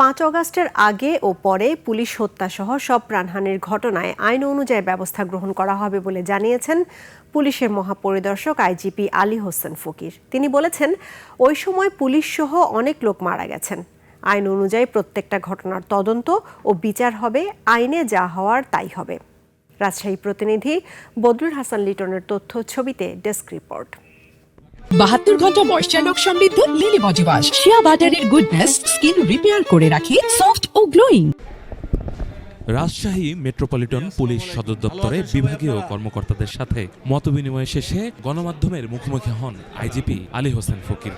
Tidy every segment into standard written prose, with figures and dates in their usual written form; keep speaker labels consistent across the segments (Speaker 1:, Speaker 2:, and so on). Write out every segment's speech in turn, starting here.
Speaker 1: 5 অগাস্টের আগে ও পরে পুলিশ হত্যাসহ সব প্রাণহানির ঘটনায় আইন অনুযায়ী ব্যবস্থা গ্রহণ করা হবে বলে জানিয়েছেন পুলিশের মহাপরিদর্শক আইজিপি আলী হোসেন ফকির। তিনি বলেছেন, ওই সময় পুলিশ সহ অনেক লোক মারা গেছেন। আইন অনুযায়ী প্রত্যেকটা ঘটনার তদন্ত ও বিচার হবে, আইনে যা হওয়ার তাই হবে। রাজশাহী প্রতিনিধি বদরুল হাসান লিটনের তথ্য, ছবিতে ডেস্ক রিপোর্ট।
Speaker 2: 72 ঘন্টা ময়েশ্চার লক সমৃদ্ধ লিলি বডি ওয়াশ, শিয়া বাটারের গুডনেস স্কিন রিপেয়ার করে রাখে সফট ও গ্লোয়িং।
Speaker 3: রাজশাহী মেট্রোপলিটন পুলিশ সদর দপ্তরে বিভাগীয় কর্মকর্তাদের সাথে মতবিনিময় শেষে গণমাধ্যমের মুখোমুখি হন আইজিপি আলী হোসেন ফকির।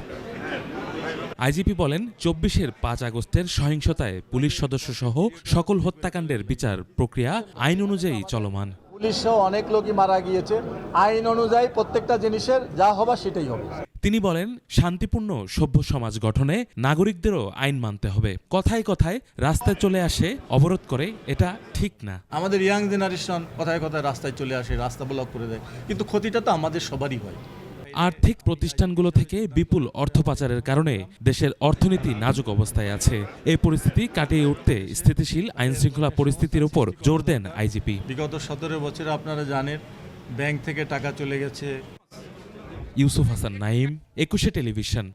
Speaker 3: আইজিপি বলেন, 24-এর 5 আগস্টের সহিংসতায় পুলিশ সদস্য সহ সকল হত্যাকাণ্ডের বিচার প্রক্রিয়া আইন অনুযায়ী চলমান।
Speaker 4: পুলিশ সহ অনেক লোকই মারা গিয়েছে, আইন অনুযায়ী প্রত্যেকটা জিনিসের যা হবার সেটাই হবে।
Speaker 3: তিনি বলেন, শান্তিপূর্ণ সভ্য সমাজ গঠনে নাগরিকদেরও আইন মানতে হবে। কথায় কথায় রাস্তায় চলে আসে, অবরোধ করে, এটা ঠিক না।
Speaker 4: আমাদের ইয়াং জেনারেশন কথায় কথায় রাস্তায় চলে আসে, রাস্তা ব্লক করে দেয়, কিন্তু ক্ষতিটা তো আমাদের সবারই হয়।
Speaker 3: আর্থিক প্রতিষ্ঠানগুলো থেকে বিপুল অর্থ পাচারের কারণে দেশের অর্থনীতি নাজুক অবস্থায় আছে। এই পরিস্থিতি কাটিয়ে উঠতে স্থিতিশীল আইনশৃঙ্খলা পরিস্থিতির উপর জোর দেন আইজিপি।
Speaker 4: বিগত 17 বছরে আপনারা জানেন ব্যাংক থেকে টাকা চলে গেছে।
Speaker 3: ইউসুফ হাসান নাইম, 21 টেলিভিশন।